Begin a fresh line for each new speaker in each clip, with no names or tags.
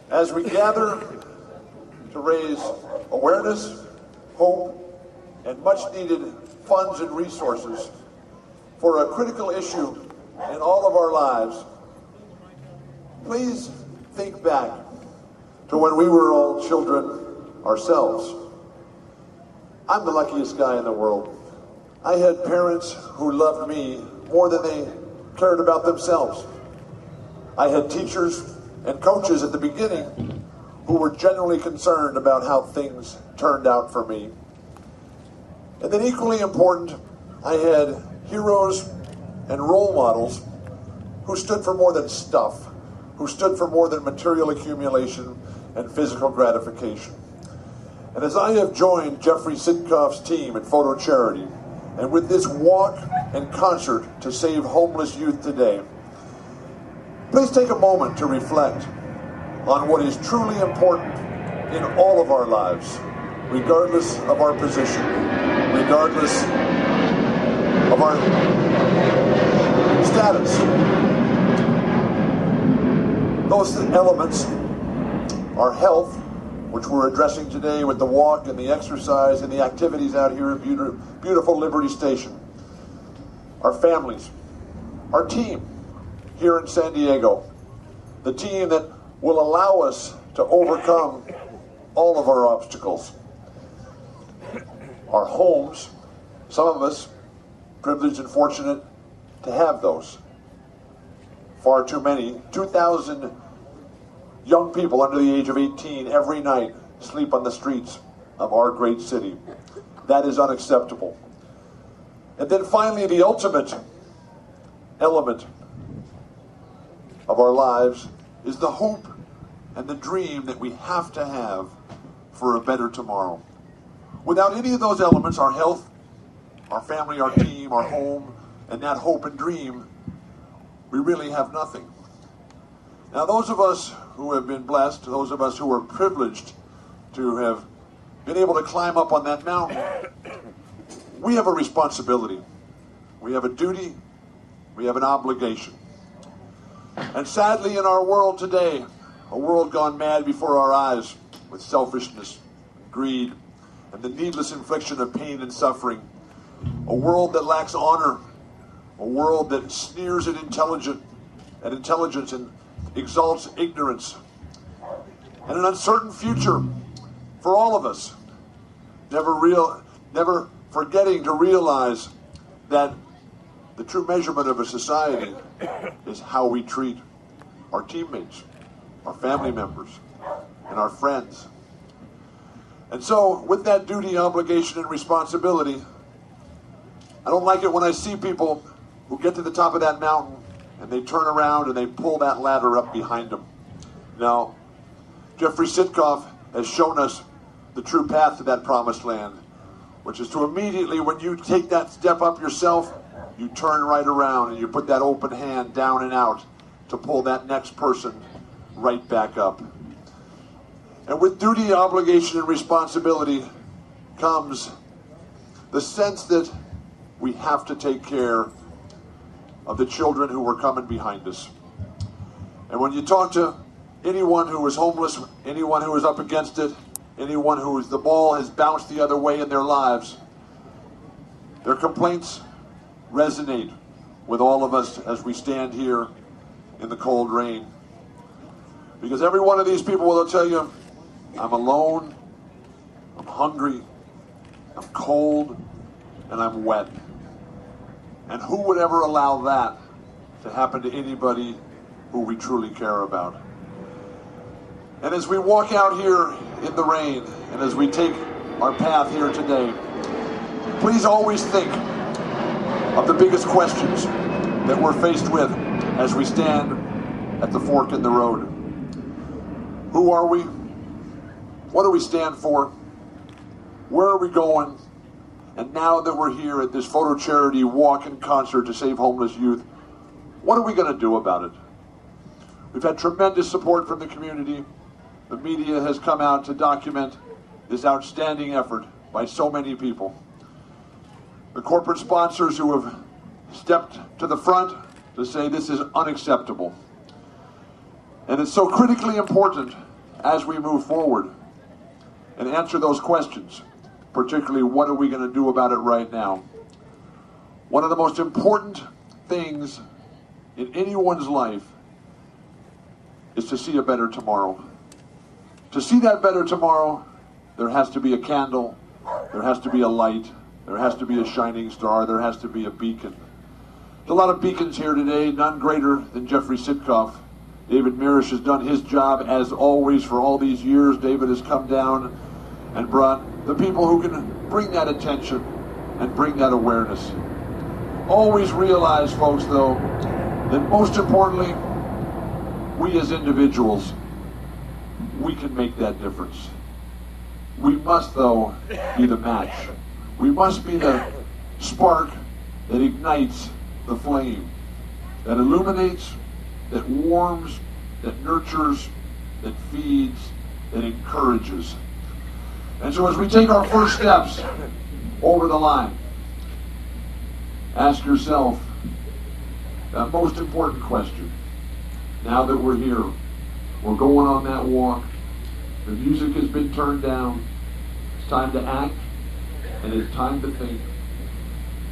As we gather to raise awareness, hope, and much-needed funds and resources for a critical issue in all of our lives, please think back to when we were all children ourselves. I'm the luckiest guy in the world. I had parents who loved me more than they cared about themselves. I had teachers and coaches at the beginning who were genuinely concerned about how things turned out for me. And then equally important, I had heroes and role models who stood for more than stuff, who stood for more than material accumulation and physical gratification. And as I have joined Jeffrey Sitkoff's team at Photocharity, and with this walk and concert to save homeless youth today, please take a moment to reflect on what is truly important in all of our lives, regardless of our position, regardless of our status. Those elements are health, which we're addressing today with the walk and the exercise and the activities out here at beautiful Liberty Station. Our families, our team here in San Diego, the team that will allow us to overcome all of our obstacles. Our homes, some of us privileged and fortunate to have those. Far too many, 2,000 young people under the age of 18 every night sleep on the streets of our great city. That is unacceptable. And then finally, the ultimate element of our lives is the hope and the dream that we have to have for a better tomorrow. Without any of those elements, our health, our family, our team, our home, and that hope and dream, we really have nothing. Now, those of us who have been blessed, those of us who are privileged to have been able to climb up on that mountain, we have a responsibility. We have a duty. We have an obligation. And sadly, in our world today, a world gone mad before our eyes with selfishness, greed, and the needless infliction of pain and suffering, a world that lacks honor, a world that sneers at intelligence and exalts ignorance, and an uncertain future for all of us, never forgetting to realize that the true measurement of a society is how we treat our teammates, our family members, and our friends. And so, with that duty, obligation, and responsibility, I don't like it when I see people who get to the top of that mountain and they turn around and they pull that ladder up behind them. Now, Jeffrey Sitkoff has shown us the true path to that promised land, which is to immediately, when you take that step up yourself, you turn right around and you put that open hand down and out to pull that next person right back up. And with duty, obligation, and responsibility comes the sense that we have to take care of the children who are coming behind us. And when you talk to anyone who is homeless, anyone who is up against it, anyone who is, the ball has bounced the other way in their lives, their complaints resonate with all of us as we stand here in the cold rain. Because every one of these people will tell you, I'm alone, I'm hungry, I'm cold, and I'm wet. And who would ever allow that to happen to anybody who we truly care about? And as we walk out here in the rain, and as we take our path here today, please always think of the biggest questions that we're faced with as we stand at the fork in the road. Who are we? What do we stand for? Where are we going? And now that we're here at this Photocharity walk and concert to save homeless youth, what are we going to do about it? We've had tremendous support from the community. The media has come out to document this outstanding effort by so many people. The corporate sponsors who have stepped to the front to say this is unacceptable. And it's so critically important as we move forward and answer those questions, particularly what are we going to do about it right now. One of the most important things in anyone's life is to see a better tomorrow. To see that better tomorrow, there has to be a candle, there has to be a light, there has to be a shining star, there has to be a beacon. There's a lot of beacons here today, none greater than Jeffrey Sitkoff. David Mirisch has done his job as always for all these years. David has come down and brought the people who can bring that attention and bring that awareness. Always realize, folks, though, that most importantly, we as individuals, we can make that difference. We must, though, be the match. We must be the spark that ignites the flame, that illuminates, that warms, that nurtures, that feeds, that encourages. And so as we take our first steps over the line, ask yourself that most important question. Now that we're here, we're going on that walk, the music has been turned down, it's time to act, and it's time to think.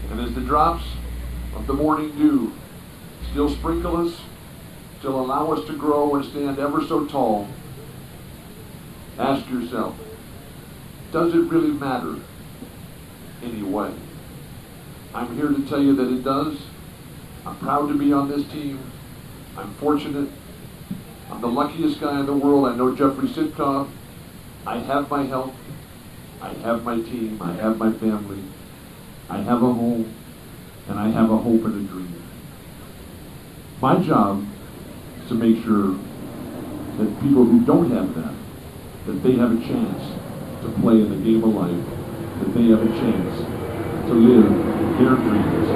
And as the drops of the morning dew still sprinkle us, still allow us to grow and stand ever so tall, ask yourself, does it really matter anyway? I'm here to tell you that it does. I'm proud to be on this team. I'm fortunate. I'm the luckiest guy in the world. I know Jeffrey Sitkoff. I have my health. I have my team. I have my family. I have a home. And I have a hope and a dream. My job is to make sure that people who don't have that they have a chance to play in the game of life, that they have a chance to live their dreams.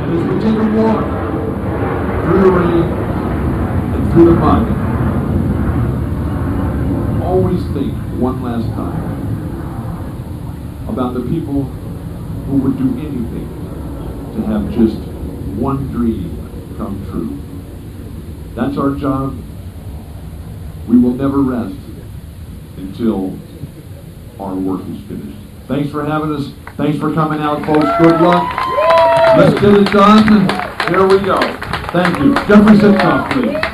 And as we take a walk through the rain and through the mud, always think one last time about the people who would do anything to have just one dream come true. That's our job. We will never rest until our work is finished. Thanks for having us. Thanks for coming out, folks. Good luck. Let's get it done. Here we go. Thank you. Jeffrey Sitkoff, please.